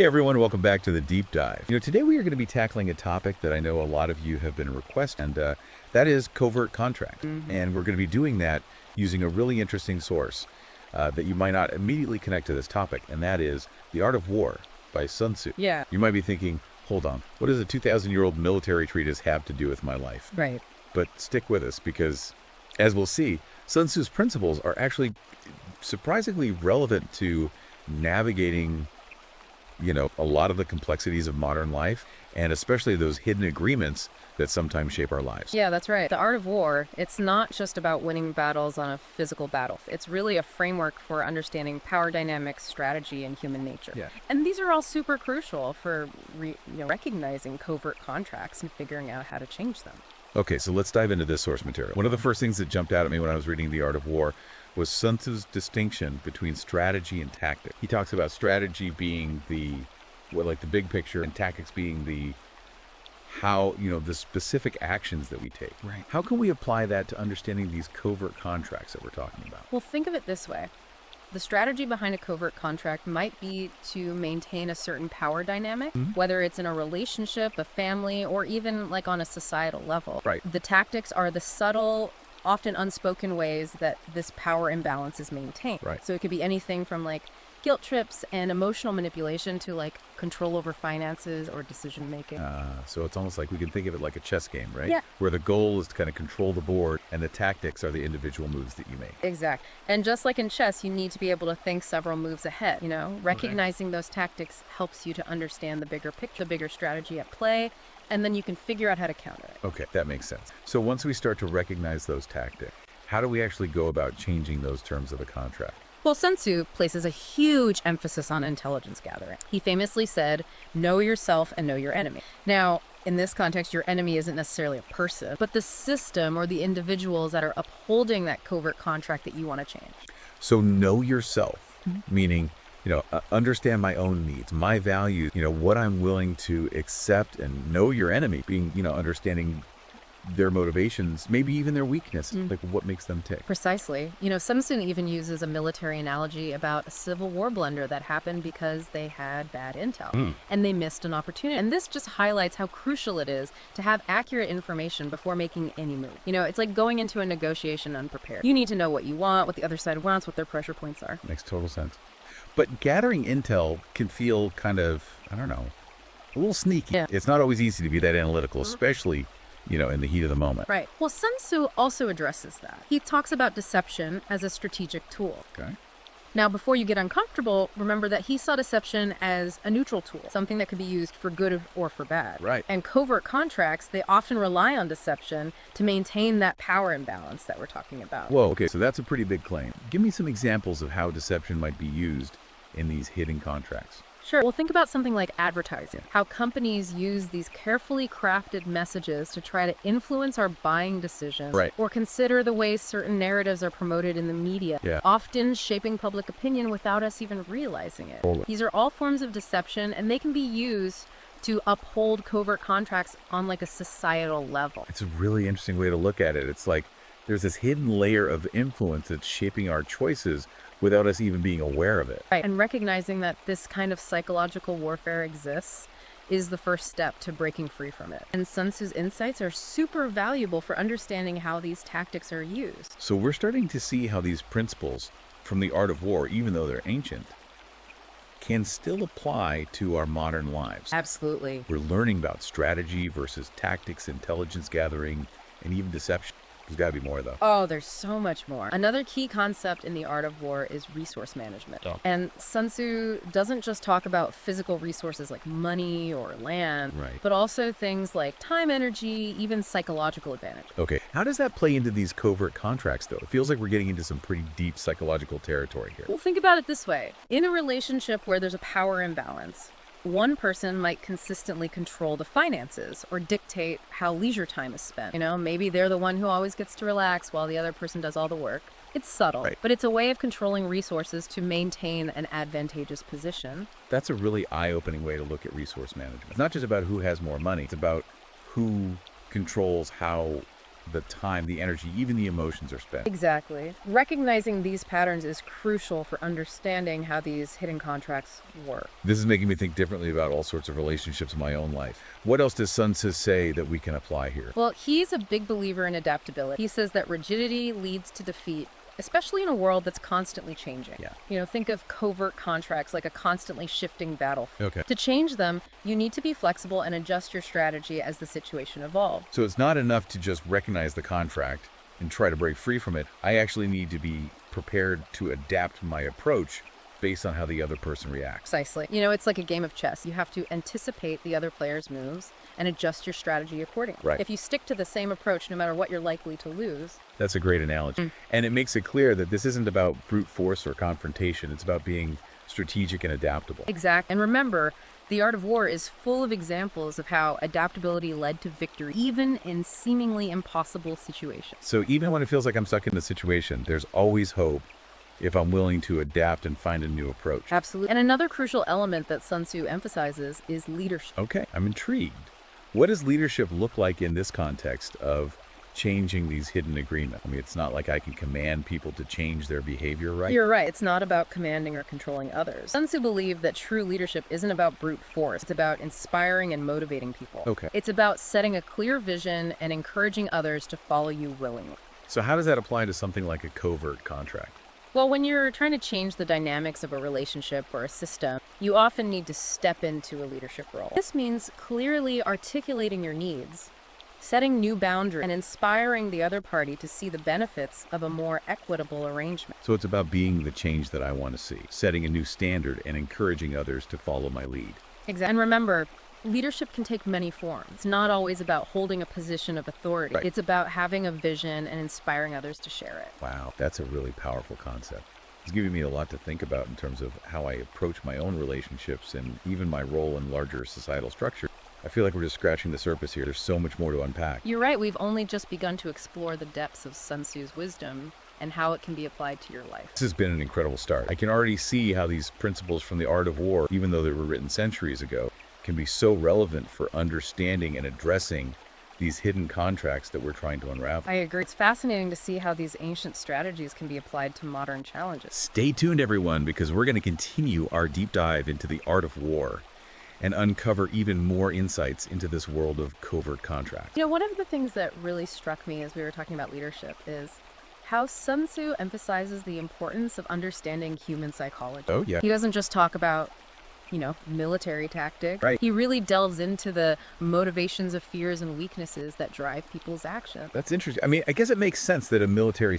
Hey everyone, welcome back to the Deep Dive. Today we are going to be tackling a topic that I know a lot of you have been requesting, and that is covert contract. And we're going to be doing that using a really interesting source that you might not immediately connect to this topic, and that is The Art of War by Sun Tzu. Yeah. You might be thinking, hold on, what does a 2,000-year-old military treatise have to do with my life? Right. But stick with us because, as we'll see, Sun Tzu's principles are actually surprisingly relevant to navigating a lot of the complexities of modern life, and especially those hidden agreements that sometimes shape our lives. Yeah, that's right. The art of war, it's not just about winning battles on a physical battle. It's really a framework for understanding power dynamics, strategy, and human nature. Yeah. And these are all super crucial for recognizing covert contracts and figuring out how to change them. Okay, so let's dive into this source material. One of the first things that jumped out at me when I was reading The Art of War was Sun Tzu's distinction between strategy and tactic. He talks about strategy being the big picture, and tactics being the specific actions that we take. Right. How can we apply that to understanding these covert contracts that we're talking about? Well, think of it this way. The strategy behind a covert contract might be to maintain a certain power dynamic, whether it's in a relationship, a family, or even like on a societal level. Right. The tactics are the subtle, often unspoken ways that this power imbalance is maintained. Right. So it could be anything from like guilt trips and emotional manipulation to like control over finances or decision making. So it's almost like we can think of it like a chess game, right? Yeah. Where the goal is to kind of control the board and the tactics are the individual moves that you make. Exactly. And just like in chess, you need to be able to think several moves ahead. Recognizing those tactics helps you to understand the bigger picture, the bigger strategy at play, and then you can figure out how to counter it. Okay, that makes sense. So once we start to recognize those tactics, how do we actually go about changing those terms of the contract? Well, Sun Tzu places a huge emphasis on intelligence gathering. He famously said, know yourself and know your enemy. Now, in this context, your enemy isn't necessarily a person, but the system or the individuals that are upholding that covert contract that you want to change. So know yourself, meaning, understand my own needs, my values, what I'm willing to accept, and know your enemy, being, understanding their motivations, maybe even their weakness, like what makes them tick. Precisely. Sun Tzu even uses a military analogy about a civil war blunder that happened because they had bad intel and they missed an opportunity. And this just highlights how crucial it is to have accurate information before making any move. It's like going into a negotiation unprepared. You need to know what you want, what the other side wants, what their pressure points are. Makes total sense. But gathering intel can feel kind of, a little sneaky. Yeah. It's not always easy to be that analytical, especially in the heat of the moment. Right. Well, Sun Tzu also addresses that. He talks about deception as a strategic tool. Okay. Now, before you get uncomfortable, remember that he saw deception as a neutral tool, something that could be used for good or for bad. Right. And covert contracts, they often rely on deception to maintain that power imbalance that we're talking about. Whoa, okay, so that's a pretty big claim. Give me some examples of how deception might be used in these hidden contracts. Sure. Well, think about something like advertising. How companies use these carefully crafted messages to try to influence our buying decisions, Right. or consider the way certain narratives are promoted in the media, Yeah. often shaping public opinion without us even realizing it. Totally. These are all forms of deception, and they can be used to uphold covert contracts on like a societal level. It's a really interesting way to look at it. It's like there's this hidden layer of influence that's shaping our choices without us even being aware of it. Right. And recognizing that this kind of psychological warfare exists is the first step to breaking free from it. And Sun Tzu's insights are super valuable for understanding how these tactics are used. So we're starting to see how these principles from the art of war, even though they're ancient, can still apply to our modern lives. Absolutely. We're learning about strategy versus tactics, intelligence gathering, and even deception. There's got to be more, though. Oh, there's so much more. Another key concept in the art of war is resource management. Oh. And Sun Tzu doesn't just talk about physical resources like money or land, Right. but also things like time, energy, even psychological advantage. Okay, how does that play into these covert contracts, though? It feels like we're getting into some pretty deep psychological territory here. Well, think about it this way. In a relationship where there's a power imbalance, one person might consistently control the finances or dictate how leisure time is spent. Maybe they're the one who always gets to relax while the other person does all the work. It's subtle, Right. but it's a way of controlling resources to maintain an advantageous position. That's a really eye-opening way to look at resource management. It's not just about who has more money. It's about who controls how the time, the energy, even the emotions are spent. Exactly. Recognizing these patterns is crucial for understanding how these hidden contracts work. This is making me think differently about all sorts of relationships in my own life. What else does Sun Tzu say that we can apply here? Well, he's a big believer in adaptability. He says that rigidity leads to defeat, especially in a world that's constantly changing. Yeah. Think of covert contracts like a constantly shifting battlefield. Okay. To change them, you need to be flexible and adjust your strategy as the situation evolves. So it's not enough to just recognize the contract and try to break free from it. I actually need to be prepared to adapt my approach based on how the other person reacts. Precisely. It's like a game of chess. You have to anticipate the other player's moves and adjust your strategy accordingly. Right. If you stick to the same approach, no matter what you're likely to lose. That's a great analogy. And it makes it clear that this isn't about brute force or confrontation. It's about being strategic and adaptable. Exact. And remember, the art of war is full of examples of how adaptability led to victory, even in seemingly impossible situations. So even when it feels like I'm stuck in a situation, there's always hope if I'm willing to adapt and find a new approach. Absolutely. And another crucial element that Sun Tzu emphasizes is leadership. Okay, I'm intrigued. What does leadership look like in this context of changing these hidden agreements? I mean, it's not like I can command people to change their behavior, right? You're right. It's not about commanding or controlling others. Sun Tzu believed that true leadership isn't about brute force. It's about inspiring and motivating people. Okay. It's about setting a clear vision and encouraging others to follow you willingly. So how does that apply to something like a covert contract? Well, when you're trying to change the dynamics of a relationship or a system, you often need to step into a leadership role. This means clearly articulating your needs, setting new boundaries, and inspiring the other party to see the benefits of a more equitable arrangement. So it's about being the change that I want to see, setting a new standard and encouraging others to follow my lead. Exactly. And remember, leadership can take many forms. It's not always about holding a position of authority. Right. It's about having a vision and inspiring others to share it. Wow, that's a really powerful concept. It's giving me a lot to think about in terms of how I approach my own relationships and even my role in larger societal structure. I feel like we're just scratching the surface here. There's so much more to unpack. You're right. We've only just begun to explore the depths of Sun Tzu's wisdom and how it can be applied to your life. This has been an incredible start. I can already see how these principles from the art of war, even though they were written centuries ago, can be so relevant for understanding and addressing these hidden contracts that we're trying to unravel. I agree. It's fascinating to see how these ancient strategies can be applied to modern challenges. Stay tuned, everyone, because we're going to continue our deep dive into the art of war and uncover even more insights into this world of covert contracts. One of the things that really struck me as we were talking about leadership is how Sun Tzu emphasizes the importance of understanding human psychology. Oh, yeah. He doesn't just talk about military tactics. Right. He really delves into the motivations of fears and weaknesses that drive people's actions. That's interesting. I mean, I guess it makes sense that a military